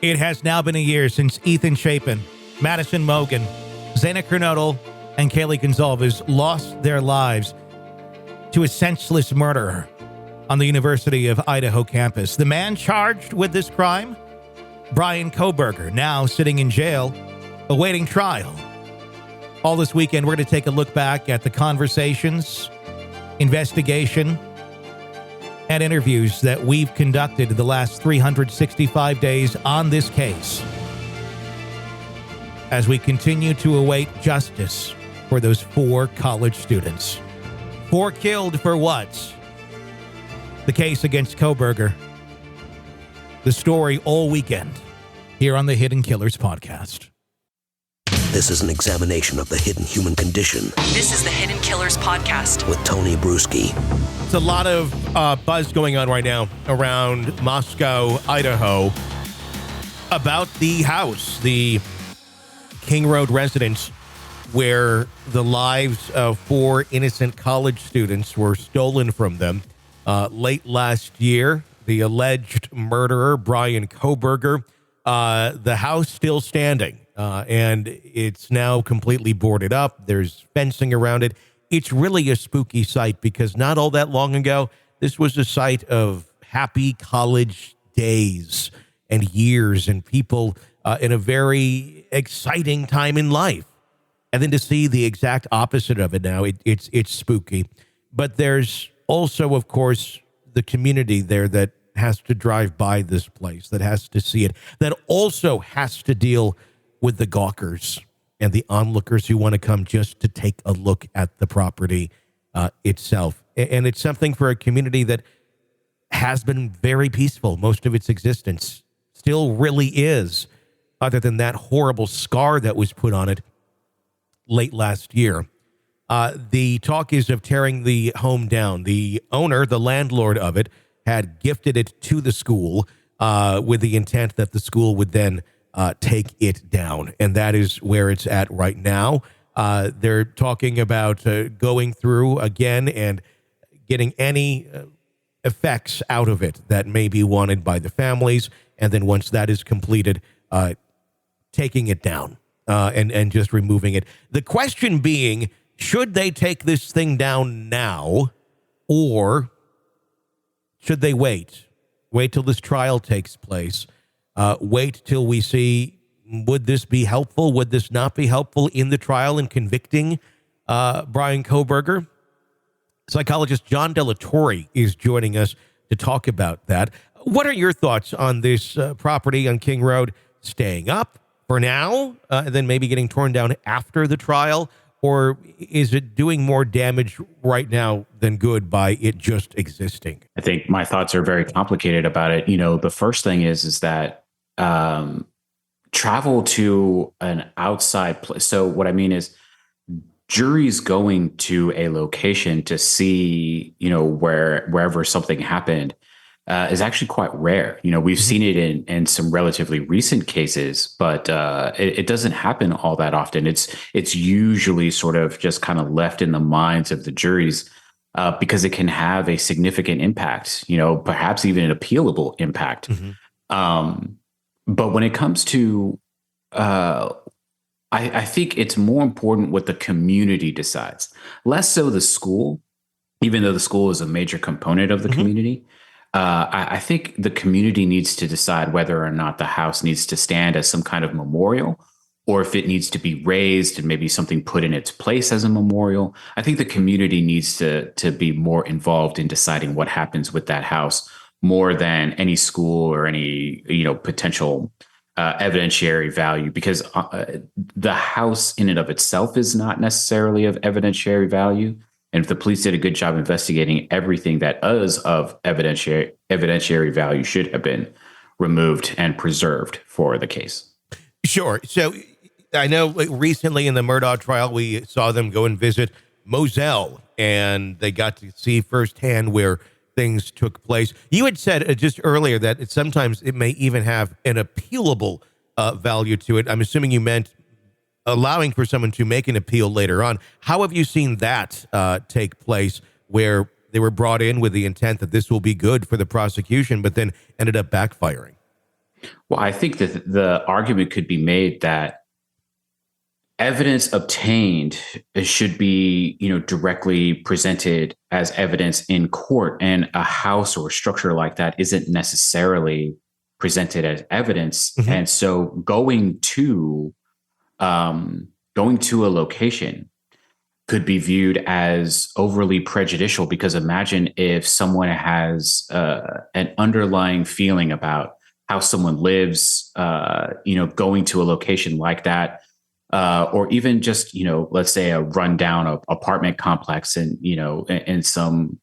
It has now been a year since Ethan Chapin, Madison Mogan, Zena Kernodle, and Kaylee Gonzalez lost their lives to a senseless murderer on the University of Idaho campus. The man charged with this crime, Bryan Kohberger, now sitting in jail, awaiting trial. All this weekend, we're going to take a look back at the conversations, investigation, and interviews that we've conducted the last 365 days on this case as we continue to await justice for those 4 college students. 4 killed for what? The case against Kohberger. The story all weekend here on the Hidden Killers podcast. This is an examination of the hidden human condition. This is the Hidden Killers podcast with Tony Brueski. There's a lot of buzz going on right now around Moscow, Idaho, about the house, the King Road residence, where the lives of 4 innocent college students were stolen from them late last year. The alleged murderer, Bryan Kohberger, the house still standing. And it's now completely boarded up. There's fencing around it. It's really a spooky sight because not all that long ago, this was a site of happy college days and years and people in a very exciting time in life. And then to see the exact opposite of it now, it's spooky. But there's also, of course, the community there that has to drive by this place, that has to see it, that also has to deal with the gawkers and the onlookers who want to come just to take a look at the property itself. And it's something for a community that has been very peaceful most of its existence, still really is, other than that horrible scar that was put on it late last year. The talk is of tearing the home down. The owner, the landlord of it, had gifted it to the school with the intent that the school would then take it down. And that is where it's at right now. They're talking about going through again and getting any effects out of it that may be wanted by the families. And then once that is completed, taking it down and just removing it. The question being, should they take this thing down now, or should they wait till this trial takes place? Wait till we see, would this be helpful? Would this not be helpful in the trial in convicting Bryan Kohberger? Psychologist John Delatorre is joining us to talk about that. What are your thoughts on this property on King Road staying up for now, and then maybe getting torn down after the trial? Or is it doing more damage right now than good by it just existing? I think my thoughts are very complicated about it. You know, the first thing is that travel to an outside place. So what I mean is juries going to a location to see, you know, wherever something happened is actually quite rare. You know, we've seen it in some relatively recent cases, but it doesn't happen all that often. It's usually sort of just kind of left in the minds of the juries because it can have a significant impact, you know, perhaps even an appealable impact. But when it comes to, I think it's more important what the community decides, less so the school, even though the school is a major component of the community. I think the community needs to decide whether or not the house needs to stand as some kind of memorial, or if it needs to be raised and maybe something put in its place as a memorial. I think the community needs to be more involved in deciding what happens with that house, more than any school or any, you know, potential evidentiary value, because the house in and of itself is not necessarily of evidentiary value. And if the police did a good job investigating, everything that is of evidentiary value should have been removed and preserved for the case. Sure. So I know recently in the Murdaugh trial, we saw them go and visit Moselle, and they got to see firsthand where things took place. You had said just earlier that sometimes it may even have an appealable value to it. I'm assuming you meant allowing for someone to make an appeal later on. How have you seen that take place, where they were brought in with the intent that this will be good for the prosecution, but then ended up backfiring? Well, I think that the argument could be made that evidence obtained should be, directly presented as evidence in court, and a house or a structure like that isn't necessarily presented as evidence. Mhm. And so going to a location could be viewed as overly prejudicial, because imagine if someone has an underlying feeling about how someone lives, going to a location like that, or even just, let's say a rundown apartment complex, and in some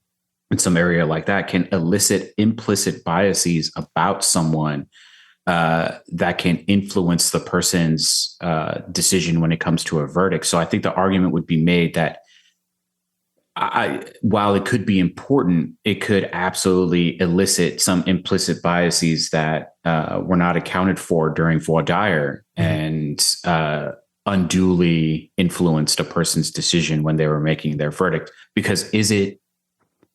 area like that, can elicit implicit biases about someone that can influence the person's decision when it comes to a verdict. So I think the argument would be made that while it could be important, it could absolutely elicit some implicit biases that were not accounted for during voir dire, and unduly influenced a person's decision when they were making their verdict. Because is it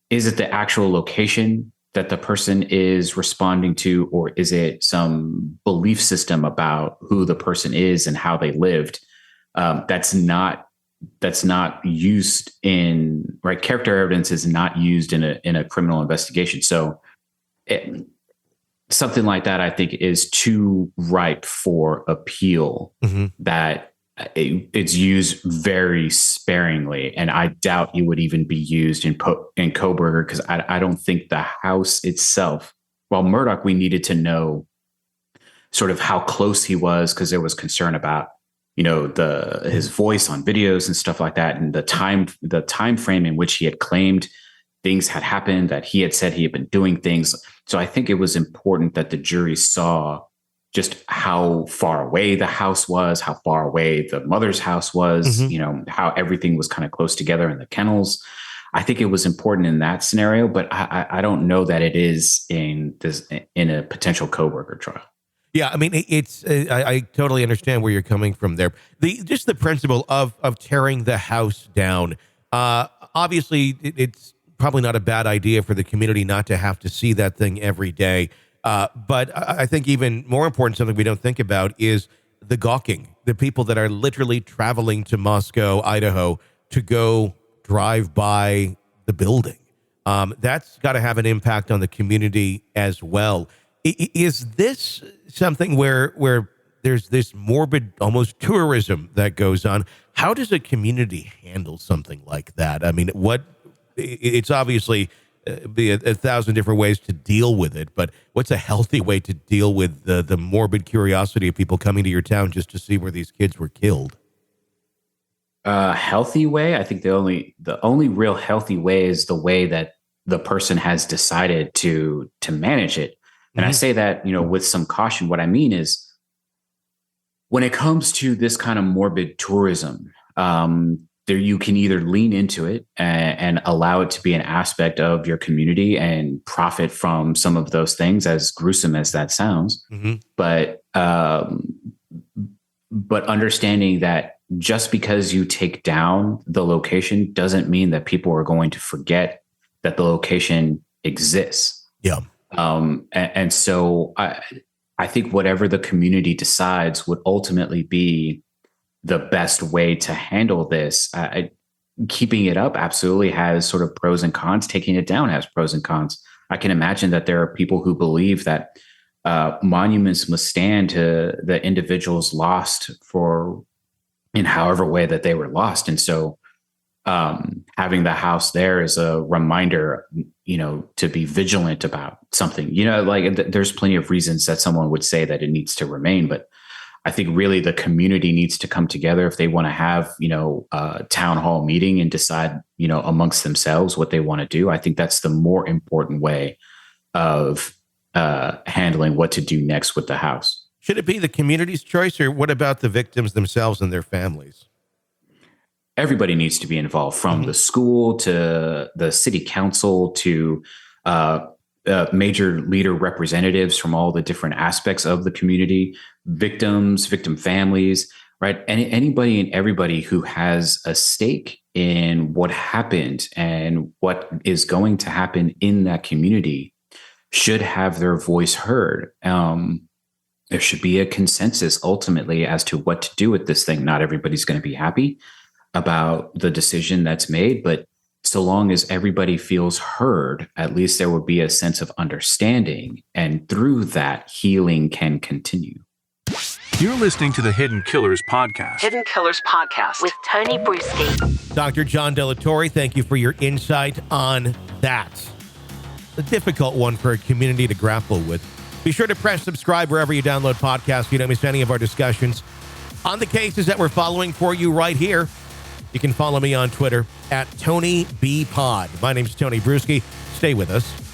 the actual location that the person is responding to, or is it some belief system about who the person is and how they lived? That's not used in, right? Character evidence is not used in a criminal investigation. So something like that, I think, is too ripe for appeal. Mm-hmm. That it's used very sparingly, and I doubt it would even be used in Kohberger, because I don't think the house itself. While Murdaugh, we needed to know sort of how close he was, because there was concern about his voice on videos and stuff like that, and the time frame in which he had claimed things had happened, that he had said he had been doing things. So I think it was important that the jury saw just how far away the house was, how far away the mother's house was, how everything was kind of close together in the kennels. I think it was important in that scenario, but I don't know that it is in a potential Kohberger trial. Yeah, I mean, it's I totally understand where you're coming from there. Just the principle of tearing the house down. Obviously, it's probably not a bad idea for the community not to have to see that thing every day. But I think even more important, something we don't think about, is the gawking, the people that are literally traveling to Moscow, Idaho, to go drive by the building. That's got to have an impact on the community as well. Is this something where there's this morbid, almost tourism that goes on? How does a community handle something like that? I mean, it's obviously be a thousand different ways to deal with it, but what's a healthy way to deal with the morbid curiosity of people coming to your town just to see where these kids were killed? Healthy way? I think the only real healthy way is the way that the person has decided to manage it. And I say that, with some caution. What I mean is, when it comes to this kind of morbid tourism, there you can either lean into it and allow it to be an aspect of your community and profit from some of those things, as gruesome as that sounds. Mm-hmm. But understanding that just because you take down the location doesn't mean that people are going to forget that the location exists. Yeah. And so I think whatever the community decides would ultimately be the best way to handle this. Keeping it up absolutely has sort of pros and cons. Taking it down has pros and cons. I can imagine that there are people who believe that monuments must stand to the individuals lost in however way that they were lost. And so having the house there is a reminder, to be vigilant about something. There's plenty of reasons that someone would say that it needs to remain, but I think really the community needs to come together if they want to have, a town hall meeting and decide, amongst themselves what they want to do. I think that's the more important way of handling what to do next with the house. Should it be the community's choice, or what about the victims themselves and their families? Everybody needs to be involved, from the school to the city council to major leader representatives from all the different aspects of the community, victims, victim families, right? Anybody and everybody who has a stake in what happened and what is going to happen in that community should have their voice heard. there should be a consensus ultimately as to what to do with this thing. Not everybody's going to be happy about the decision that's made, but so long as everybody feels heard, at least there will be a sense of understanding. And through that, healing can continue. You're listening to the Hidden Killers Podcast. Hidden Killers Podcast with Tony Brueski. Dr. John Delatorre, thank you for your insight on that. A difficult one for a community to grapple with. Be sure to press subscribe wherever you download podcasts so you don't miss any of our discussions on the cases that we're following for you right here. You can follow me on Twitter at TonyBPod. My name's Tony Brueski. Stay with us.